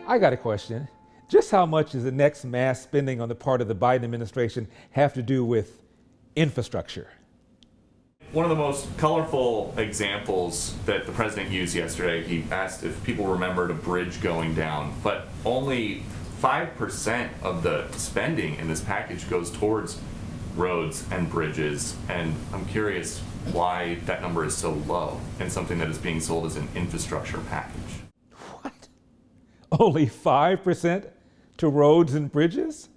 I got a question. Just how much does the next mass spending on the part of the Biden administration have to do with infrastructure? One of the most colorful examples that the president used yesterday, he asked if people remembered a bridge going down, but only 5% of the spending in this package goes towards roads and bridges. And I'm curious why that number is so low in something that is being sold as an infrastructure package. What? Only 5% to roads and bridges?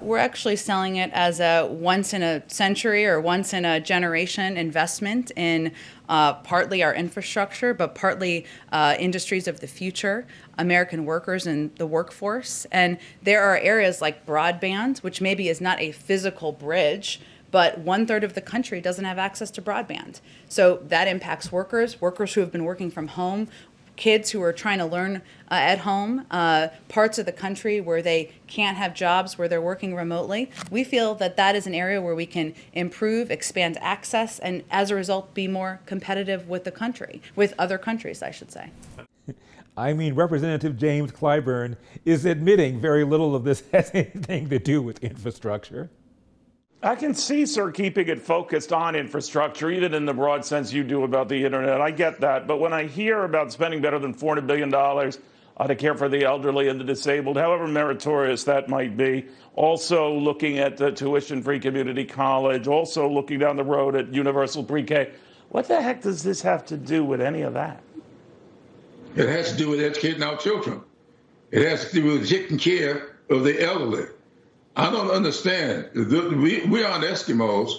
We're actually selling it as a once in a century or once in a generation investment in partly our infrastructure, but partly industries of the future, American workers and the workforce. And there are areas like broadband, which maybe is not a physical bridge, but 1/3 of the country doesn't have access to broadband. So that impacts workers who have been working from home, kids who are trying to learn at home, parts of the country where they can't have jobs where they're working remotely. We feel that that is an area where we can improve, expand access, and as a result, be more competitive with the country, with other countries, I should say. I mean, Representative James Clyburn is admitting very little of this has anything to do with infrastructure. I can see, sir, keeping it focused on infrastructure, even in the broad sense you do about the internet. I get that. But when I hear about spending better than $400 billion to care for the elderly and the disabled, however meritorious that might be, also looking at the tuition-free community college, also looking down the road at universal pre-K, what the heck does this have to do with any of that? It has to do with educating our children. It has to do with taking care of the elderly. I don't understand. We aren't Eskimos.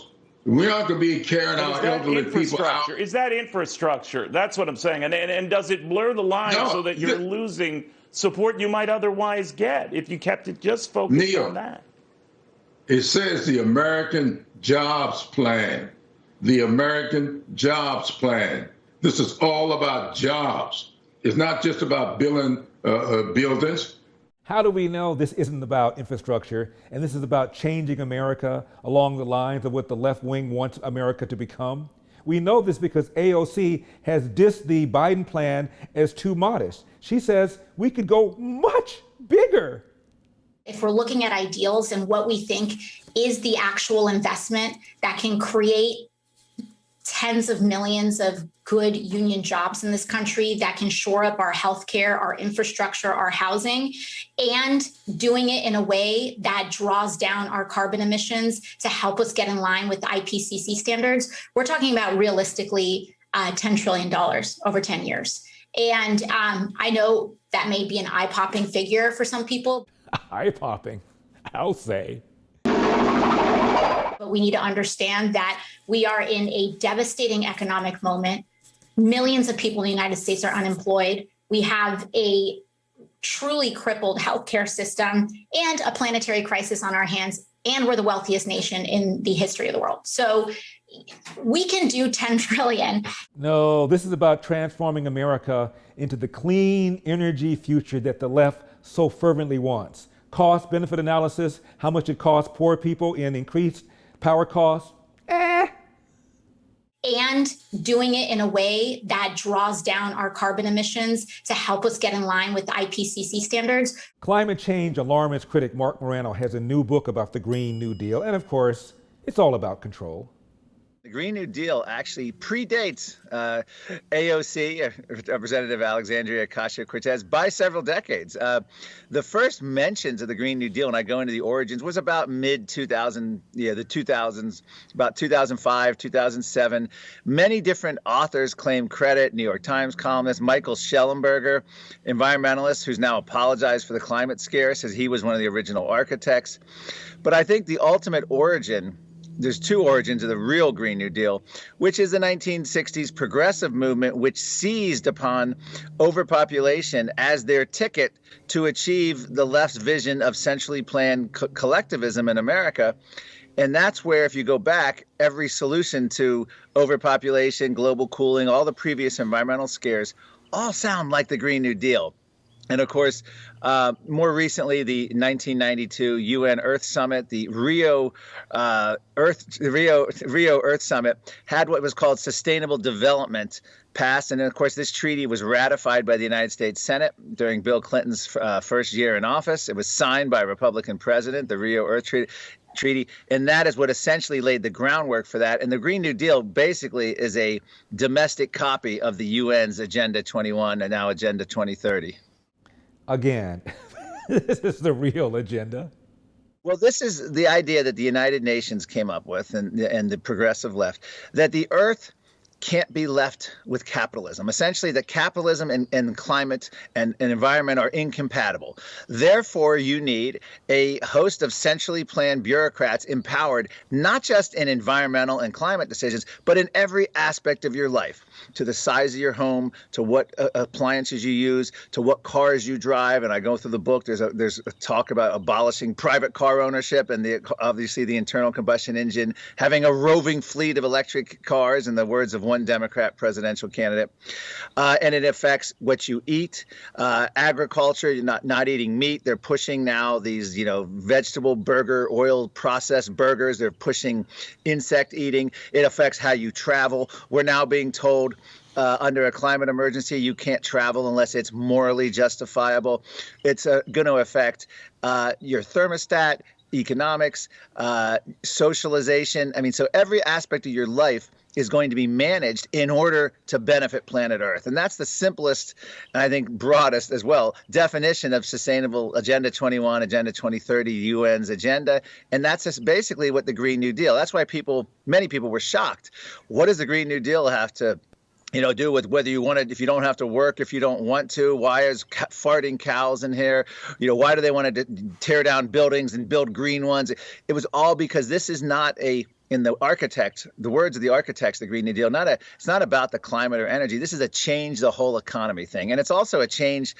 We aren't going to be carrying our elderly people out. Is that infrastructure? That's what I'm saying. And does it blur the line so that you're losing support you might otherwise get if you kept it just focused on that? It says the American Jobs Plan. The American Jobs Plan. This is all about jobs. It's not just about building buildings. How do we know this isn't about infrastructure and this is about changing America along the lines of what the left wing wants America to become? We know this because AOC has dissed the Biden plan as too modest. She says we could go much bigger. If we're looking at ideals and what we think is the actual investment that can create tens of millions of good union jobs in this country, that can shore up our healthcare, our infrastructure, our housing, and doing it in a way that draws down our carbon emissions to help us get in line with the IPCC standards, we're talking about realistically $10 trillion over 10 years. And I know that may be an eye-popping figure for some people. Eye-popping, I'll say. But we need to understand that we are in a devastating economic moment. Millions of people in the United States are unemployed. We have a truly crippled healthcare system and a planetary crisis on our hands, and we're the wealthiest nation in the history of the world. So we can do 10 trillion. No, this is about transforming America into the clean energy future that the left so fervently wants. Cost-benefit analysis, how much it costs poor people in increased power costs, And doing it in a way that draws down our carbon emissions to help us get in line with the IPCC standards. Climate change alarmist critic Mark Morano has a new book about the Green New Deal, and of course, it's all about control. The Green New Deal actually predates AOC, Representative Alexandria Ocasio-Cortez, by several decades. The first mentions of the Green New Deal, and I go into the origins, was about mid-2000, the 2000s, about 2005, 2007. Many different authors claim credit. New York Times columnist Michael Schellenberger, environmentalist who's now apologized for the climate scare, says he was one of the original architects. But I think the ultimate origin, there's two origins of the real Green New Deal, which is the 1960s progressive movement, which seized upon overpopulation as their ticket to achieve the left's vision of centrally planned collectivism in America. And that's where, if you go back, every solution to overpopulation, global cooling, all the previous environmental scares all sound like the Green New Deal. And of course, more recently, the 1992 UN Earth Summit, the Rio Earth Summit, had what was called sustainable development passed. And of course, this treaty was ratified by the United States Senate during Bill Clinton's first year in office. It was signed by a Republican president, the Rio Earth Treaty, and that is what essentially laid the groundwork for that. And the Green New Deal basically is a domestic copy of the UN's Agenda 21 and now Agenda 2030. Again, this is the real agenda. Well, this is the idea that the United Nations came up with and the progressive left, that the Earth can't be left with capitalism. Essentially, that capitalism and climate and environment are incompatible. Therefore, you need a host of centrally planned bureaucrats empowered, not just in environmental and climate decisions, but in every aspect of your life, to the size of your home, to what appliances you use, to what cars you drive. And I go through the book, there's a talk about abolishing private car ownership and obviously the internal combustion engine, having a roving fleet of electric cars, in the words of one Democrat presidential candidate. And it affects what you eat, agriculture. You're not eating meat. They're pushing now these, vegetable burger, oil processed burgers. They're pushing insect eating. It affects how you travel. We're now being told under a climate emergency, you can't travel unless it's morally justifiable. It's going to affect your thermostat, economics, socialization. I mean, so every aspect of your life is going to be managed in order to benefit planet Earth. And that's the simplest, and I think broadest as well, definition of sustainable Agenda 21, Agenda 2030, UN's agenda. And that's just basically what the Green New Deal, that's why many people were shocked. What does the Green New Deal have to do with whether you want to, if you don't have to work, if you don't want to? Why is farting cows in here? Why do they want to tear down buildings and build green ones? It was all because this is not in the words of the architects, the Green New Deal, it's not about the climate or energy. This is a change the whole economy thing. And it's also a change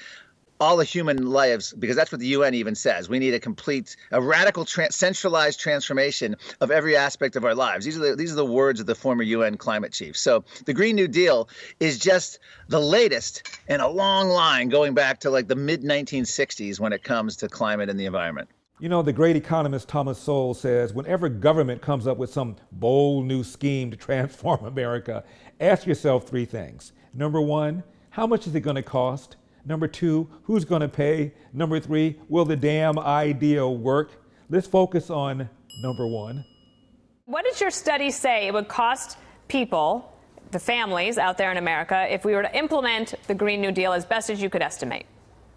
all the human lives, because that's what the UN even says. We need a radical centralized transformation of every aspect of our lives. These are the words of the former UN climate chief. So the Green New Deal is just the latest in a long line going back to like the mid-1960s when it comes to climate and the environment. The great economist Thomas Sowell says, whenever government comes up with some bold new scheme to transform America, ask yourself three things. Number one, how much is it going to cost? Number two, who's going to pay? Number three, will the damn idea work? Let's focus on number one. What did your study say it would cost people, the families out there in America, if we were to implement the Green New Deal as best as you could estimate?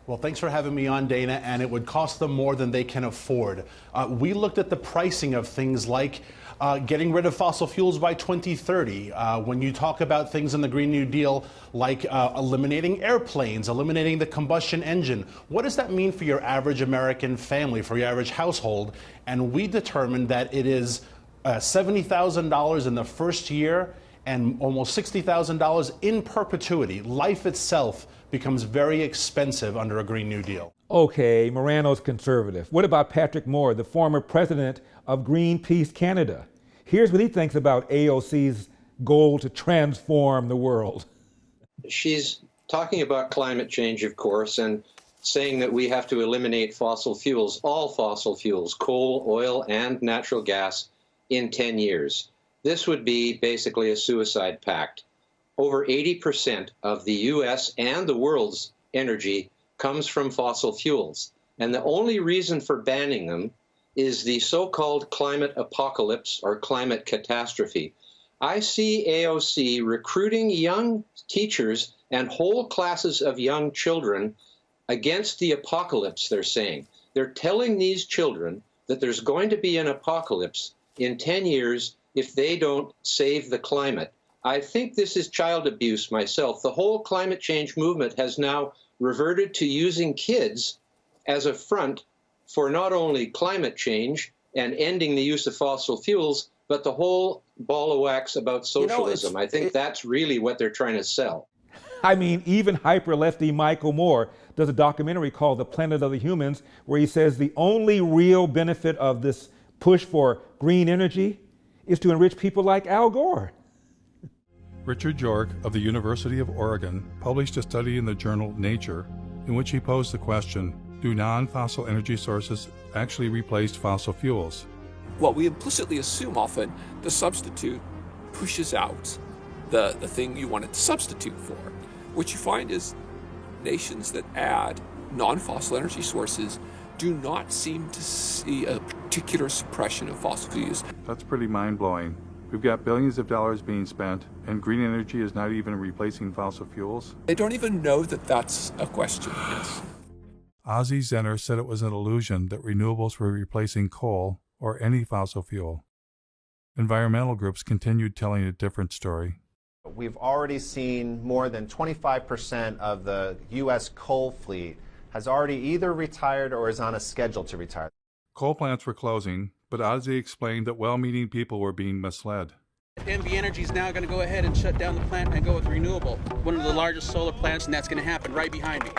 Well, thanks for having me on, Dana, and it would cost them more than they can afford. We looked at the pricing of things like getting rid of fossil fuels by 2030. When you talk about things in the Green New Deal like eliminating airplanes, eliminating the combustion engine, what does that mean for your average American family, for your average household? And we determined that it is $70,000 in the first year and almost $60,000 in perpetuity. Life itself becomes very expensive under a Green New Deal. Okay, Morano's conservative. What about Patrick Moore, the former president of Greenpeace Canada? Here's what he thinks about AOC's goal to transform the world. She's talking about climate change, of course, and saying that we have to eliminate fossil fuels, all fossil fuels, coal, oil, and natural gas, in 10 years. This would be basically a suicide pact. Over 80% of the U.S. and the world's energy comes from fossil fuels. And the only reason for banning them is the so-called climate apocalypse or climate catastrophe. I see AOC recruiting young teachers and whole classes of young children against the apocalypse, they're saying. They're telling these children that there's going to be an apocalypse in 10 years if they don't save the climate. I think this is child abuse myself. The whole climate change movement has now reverted to using kids as a front for not only climate change and ending the use of fossil fuels, but the whole ball of wax about socialism. I think that's really what they're trying to sell. I mean, even hyper-lefty Michael Moore does a documentary called The Planet of the Humans, where he says the only real benefit of this push for green energy is to enrich people like Al Gore. Richard York of the University of Oregon published a study in the journal Nature in which he posed the question, do non-fossil energy sources actually replace fossil fuels? Well, we implicitly assume often the substitute pushes out the thing you wanted to substitute for. What you find is nations that add non-fossil energy sources do not seem to see a particular suppression of fossil fuel use. That's pretty mind-blowing. We've got billions of dollars being spent, and green energy is not even replacing fossil fuels. They don't even know that that's a question. Yes. Ozzie Zenner said it was an illusion that renewables were replacing coal or any fossil fuel. Environmental groups continued telling a different story. We've already seen more than 25% of the U.S. coal fleet has already either retired or is on a schedule to retire. Coal plants were closing, but Ozzie explained that well-meaning people were being misled. NV Energy is now going to go ahead and shut down the plant and go with renewable. One of the largest solar plants, and that's going to happen right behind me.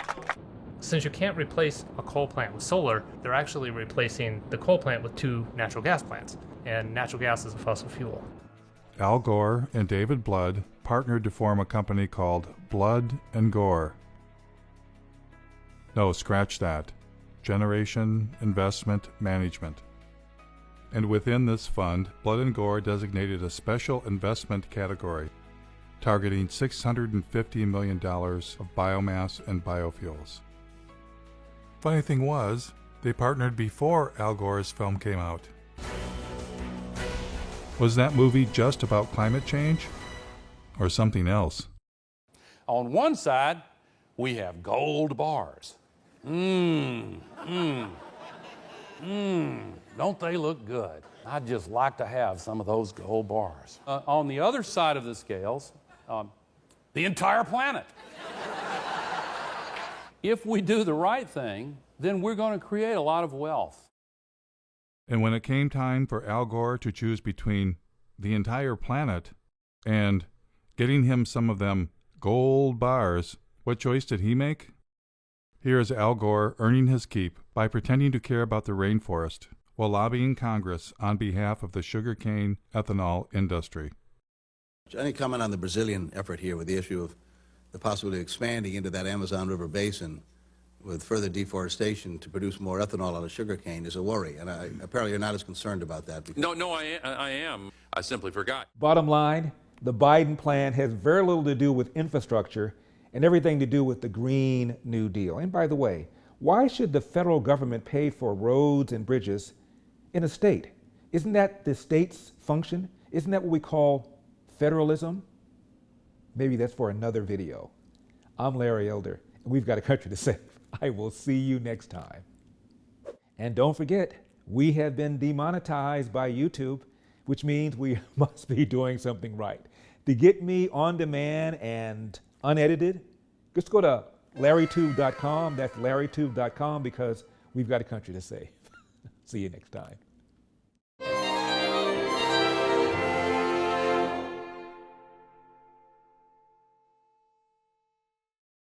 Since you can't replace a coal plant with solar, they're actually replacing the coal plant with 2 natural gas plants. And natural gas is a fossil fuel. Al Gore and David Blood partnered to form a company called Blood and Gore. No, scratch that. Generation Investment Management. And within this fund, Blood and Gore designated a special investment category, targeting $650 million of biomass and biofuels. Funny thing was, they partnered before Al Gore's film came out. Was that movie just about climate change? Or something else? On one side, we have gold bars. Don't they look good? I'd just like to have some of those gold bars. On the other side of the scales, the entire planet. If we do the right thing, then we're going to create a lot of wealth. And when it came time for Al Gore to choose between the entire planet and getting him some of them gold bars, what choice did he make? Here is Al Gore earning his keep by pretending to care about the rainforest while lobbying Congress on behalf of the sugarcane ethanol industry. Any comment on the Brazilian effort here with the issue of the possibility of expanding into that Amazon River basin with further deforestation to produce more ethanol out of sugarcane is a worry, and apparently you're not as concerned about that. No, I am. I simply forgot. Bottom line, the Biden plan has very little to do with infrastructure and everything to do with the Green New Deal. And by the way, why should the federal government pay for roads and bridges in a state? Isn't that the state's function? Isn't that what we call federalism? Maybe that's for another video. I'm Larry Elder, and we've got a country to save. I will see you next time. And don't forget, we have been demonetized by YouTube, which means we must be doing something right. To get me on demand and unedited, just go to larrytube.com. That's larrytube.com, because we've got a country to save. See you next time.